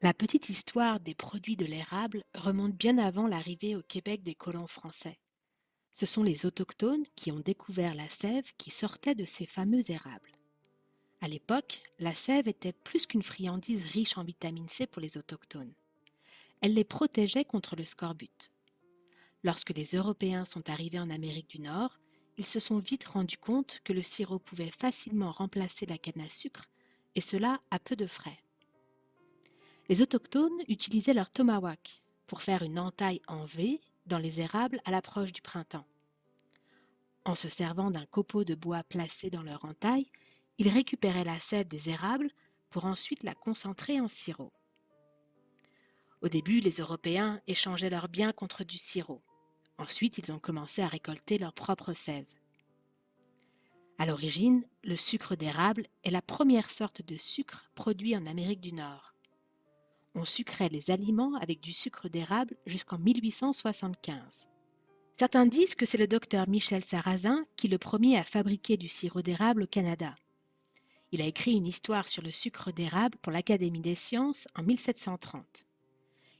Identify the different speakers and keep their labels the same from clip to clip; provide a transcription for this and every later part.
Speaker 1: La petite histoire des produits de l'érable remonte bien avant l'arrivée au Québec des colons français. Ce sont les autochtones qui ont découvert la sève qui sortait de ces fameux érables. À l'époque, la sève était plus qu'une friandise riche en vitamine C pour les autochtones. Elle les protégeait contre le scorbut. Lorsque les Européens sont arrivés en Amérique du Nord, ils se sont vite rendus compte que le sirop pouvait facilement remplacer la canne à sucre, et cela à peu de frais. Les autochtones utilisaient leur tomahawk pour faire une entaille en V dans les érables à l'approche du printemps. En se servant d'un copeau de bois placé dans leur entaille, ils récupéraient la sève des érables pour ensuite la concentrer en sirop. Au début, les Européens échangeaient leurs biens contre du sirop. Ensuite, ils ont commencé à récolter leur propre sève. À l'origine, le sucre d'érable est la première sorte de sucre produit en Amérique du Nord. On sucrait les aliments avec du sucre d'érable jusqu'en 1875. Certains disent que c'est le docteur Michel Sarrazin qui le premier à fabriquer du sirop d'érable au Canada. Il a écrit une histoire sur le sucre d'érable pour l'Académie des sciences en 1730.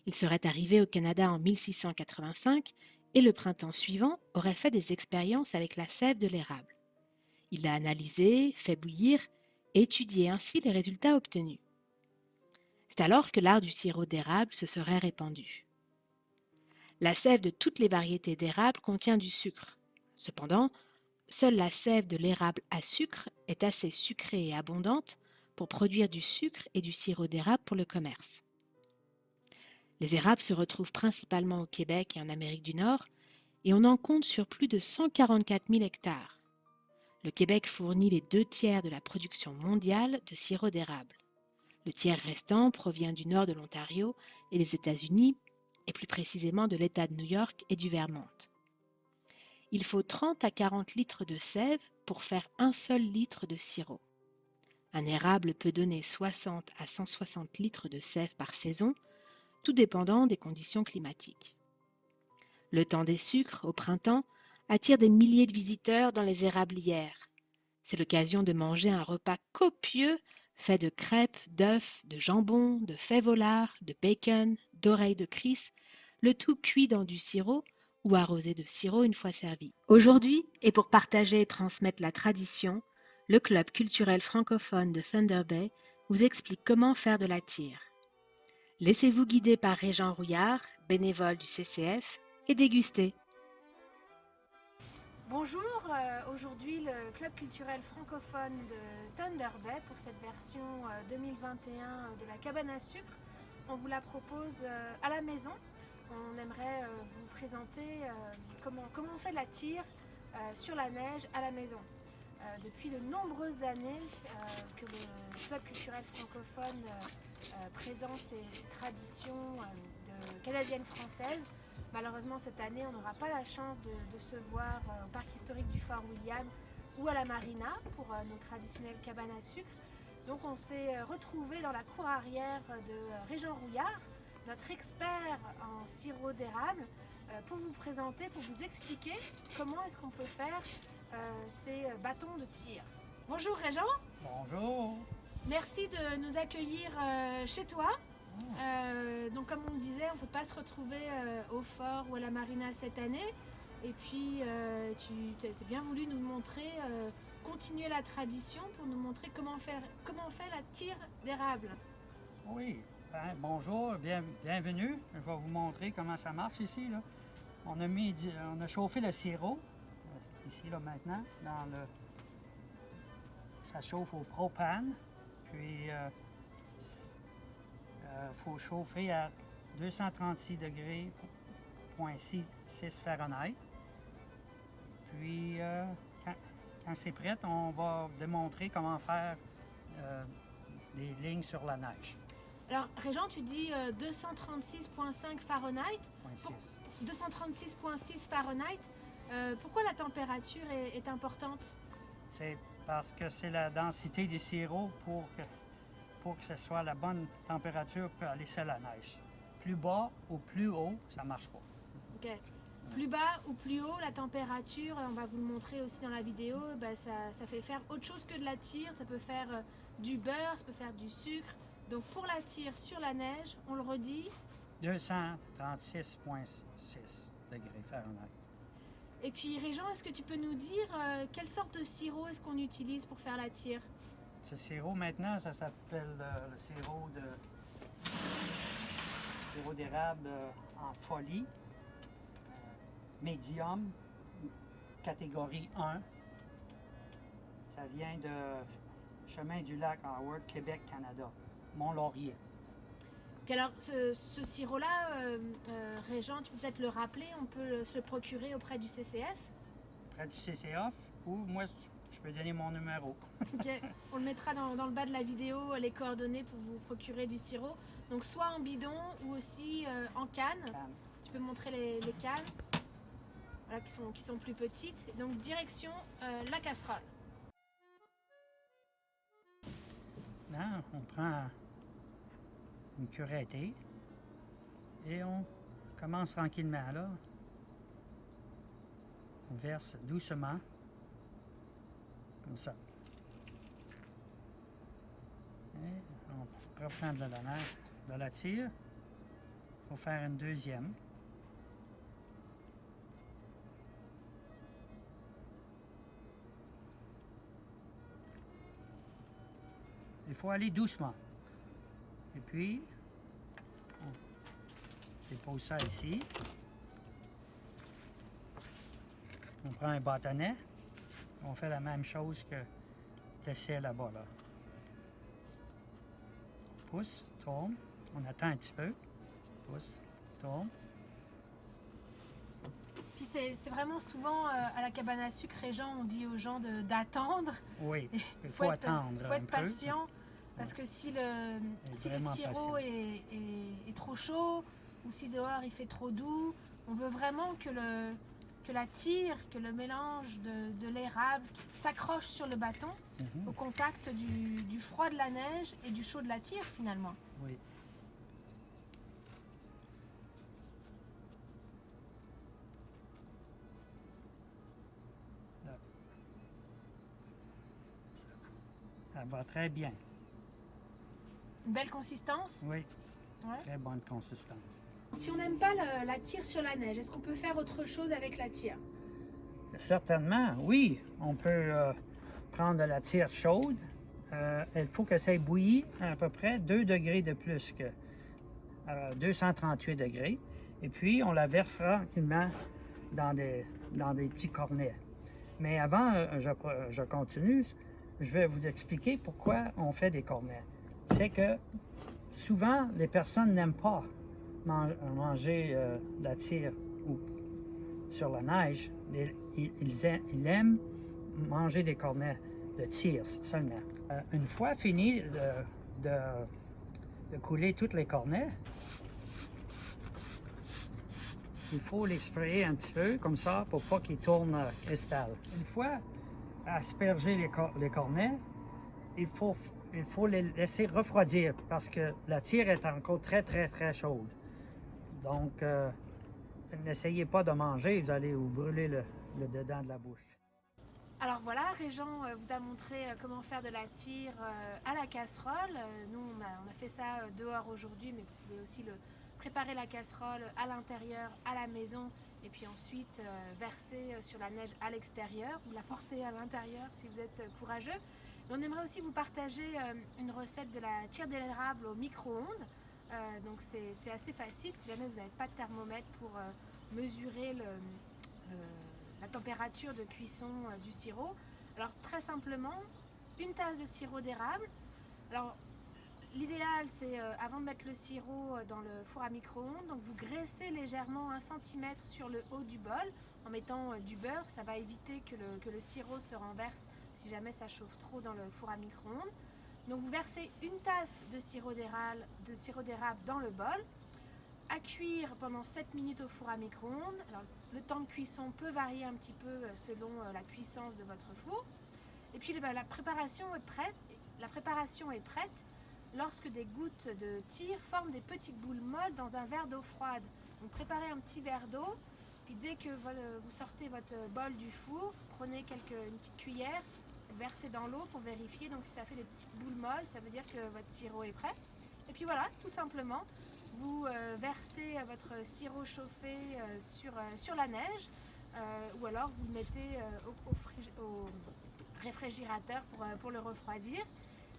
Speaker 1: Il serait arrivé au Canada en 1685 et le printemps suivant aurait fait des expériences avec la sève de l'érable. Il l'a analysée, fait bouillir et étudié ainsi les résultats obtenus. C'est alors que l'art du sirop d'érable se serait répandu. La sève de toutes les variétés d'érable contient du sucre. Cependant, seule la sève de l'érable à sucre est assez sucrée et abondante pour produire du sucre et du sirop d'érable pour le commerce. Les érables se retrouvent principalement au Québec et en Amérique du Nord et on en compte sur plus de 144 000 hectares. Le Québec fournit les 2 tiers de la production mondiale de sirop d'érable. Le tiers restant provient du nord de l'Ontario et des États-Unis, et plus précisément de l'État de New York et du Vermont. Il faut 30 à 40 litres de sève pour faire un seul litre de sirop. Un érable peut donner 60 à 160 litres de sève par saison, tout dépendant des conditions climatiques. Le temps des sucres, au printemps, attire des milliers de visiteurs dans les érablières. C'est l'occasion de manger un repas copieux fait de crêpes, d'œufs, de jambon, de fèves au lard, de bacon, d'oreilles de Christ, le tout cuit dans du sirop ou arrosé de sirop une fois servi. Aujourd'hui, et pour partager et transmettre la tradition, le club culturel francophone de Thunder Bay vous explique comment faire de la tire. Laissez-vous guider par Régent Rouillard, bénévole du CCF, et dégustez.
Speaker 2: Bonjour, aujourd'hui le club culturel francophone de Thunder Bay pour cette version 2021 de la cabane à sucre. On vous la propose à la maison. On aimerait vous présenter comment on fait de la tire sur la neige à la maison. Depuis de nombreuses années que le club culturel francophone présente ses traditions canadiennes françaises. Malheureusement, cette année, on n'aura pas la chance de se voir au parc historique du Fort William ou à la Marina pour nos traditionnelles cabanes à sucre. Donc, on s'est retrouvé dans la cour arrière de Régent Rouillard, notre expert en sirop d'érable, pour vous présenter, pour vous expliquer comment est-ce qu'on peut faire ces bâtons de tir. Bonjour Régent.
Speaker 3: Bonjour.
Speaker 2: Merci de nous accueillir chez toi. Donc comme on le disait, on ne peut pas se retrouver au fort ou à la marina cette année. Et puis tu as bien voulu nous montrer, continuer la tradition pour nous montrer comment on fait la tire d'érable.
Speaker 3: Oui, bonjour, bienvenue. Je vais vous montrer comment ça marche ici. Là. On a chauffé le sirop, ici là maintenant, ça chauffe au propane. Puis faut chauffer à 236 degrés, 6 Fahrenheit. Puis quand c'est prêt, on va démontrer comment faire des lignes sur la neige.
Speaker 2: Alors Régent, tu dis 236,5 Fahrenheit. 236,6 Fahrenheit. Pourquoi la température est importante?
Speaker 3: C'est parce que c'est la densité du sirop pour que ce soit la bonne température pour aller sur la neige. Plus bas ou plus haut, ça ne marche pas.
Speaker 2: Ok. Plus bas ou plus haut, la température, on va vous le montrer aussi dans la vidéo, ça fait faire autre chose que de la tire. Ça peut faire du beurre, ça peut faire du sucre, Donc pour la tire sur la neige, on le redit.
Speaker 3: 236,6 degrés Fahrenheit.
Speaker 2: Et puis Régent, est-ce que tu peux nous dire quelle sorte de sirop est-ce qu'on utilise pour faire la tire?
Speaker 3: Ce sirop maintenant, ça s'appelle le sirop d'érable en folie, médium, catégorie 1. Ça vient de Chemin du Lac Howard, Québec, Canada, Mont-Laurier.
Speaker 2: Alors ce sirop-là, Régent, tu peux peut-être le rappeler, on peut se le procurer auprès du CCF.
Speaker 3: Près du CCF, ou moi, je peux donner mon numéro.
Speaker 2: Okay. On le mettra dans le bas de la vidéo, les coordonnées pour vous procurer du sirop. Donc soit en bidon ou aussi en canne. Tu peux montrer les cannes, voilà, qui sont plus petites. Donc direction la casserole.
Speaker 3: Là, on prend une curettée et on commence tranquillement là. On verse doucement, comme ça. Et on reprend de la tire pour faire une deuxième. Il faut aller doucement. Et puis, on dépose ça ici. On prend un bâtonnet. On fait la même chose que l'essai là-bas. Là. On pousse, tourne. On attend un petit peu. Pousse, tourne.
Speaker 2: Puis c'est vraiment souvent à la cabane à sucre, Régent, on dit aux gens d'attendre.
Speaker 3: Oui, il faut attendre.
Speaker 2: Il faut être
Speaker 3: un peu.
Speaker 2: patient. Parce que si le sirop est trop chaud ou si dehors il fait trop doux, on veut vraiment que la tire, que le mélange de l'érable s'accroche sur le bâton au contact du froid de la neige et du chaud de la tire finalement.
Speaker 3: Oui. Là. Ça va très bien.
Speaker 2: Une belle consistance?
Speaker 3: Oui,
Speaker 2: Ouais.
Speaker 3: très bonne consistance.
Speaker 2: Si on n'aime pas la tire sur la neige, est-ce qu'on peut faire autre chose avec la tire?
Speaker 3: Certainement, oui. On peut prendre de la tire chaude. Il faut que ça ait bouilli à peu près 2 degrés de plus que 238 degrés. Et puis, on la versera tranquillement dans des petits cornets. Mais avant, je continue, je vais vous expliquer pourquoi on fait des cornets. C'est que souvent, les personnes n'aiment pas manger la tire ou sur la neige. Ils aiment manger des cornets de tire seulement. Une fois fini de couler tous les cornets, il faut les sprayer un petit peu comme ça pour pas qu'ils tournent cristal. Une fois aspergé les cornets, il faut les laisser refroidir parce que la tire est encore très chaude. Donc, n'essayez pas de manger, vous allez vous brûler le dedans de la bouche.
Speaker 2: Alors voilà, Régent vous a montré comment faire de la tire à la casserole. Nous, on a fait ça dehors aujourd'hui, mais vous pouvez aussi préparer la casserole à l'intérieur, à la maison, et puis ensuite verser sur la neige à l'extérieur, ou la porter à l'intérieur si vous êtes courageux. Mais on aimerait aussi vous partager une recette de la tire d'érable au micro-ondes. Donc c'est assez facile si jamais vous n'avez pas de thermomètre pour mesurer la température de cuisson du sirop. Alors très simplement, une tasse de sirop d'érable. Alors l'idéal c'est avant de mettre le sirop dans le four à micro-ondes, donc vous graissez légèrement 1 cm sur le haut du bol en mettant du beurre. Ça va éviter que le sirop se renverse si jamais ça chauffe trop dans le four à micro-ondes. Donc vous versez une tasse de sirop d'érable dans le bol, à cuire pendant 7 minutes au four à micro-ondes. Alors le temps de cuisson peut varier un petit peu selon la puissance de votre four. Et puis la préparation est prête lorsque des gouttes de tire forment des petites boules molles dans un verre d'eau froide. Donc préparez un petit verre d'eau, puis dès que vous sortez votre bol du four, prenez une petite cuillère, versez dans l'eau pour vérifier. Donc si ça fait des petites boules molles, ça veut dire que votre sirop est prêt. Et puis voilà, tout simplement, vous versez votre sirop chauffé sur la neige, ou alors vous le mettez au réfrigérateur pour le refroidir.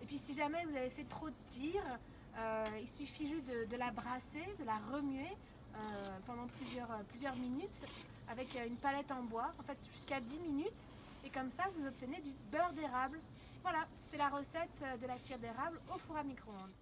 Speaker 2: Et puis si jamais vous avez fait trop de tirs, il suffit juste de la brasser, de la remuer pendant plusieurs minutes avec une palette en bois, en fait jusqu'à 10 minutes. Et comme ça, vous obtenez du beurre d'érable. Voilà, c'était la recette de la tire d'érable au four à micro-ondes.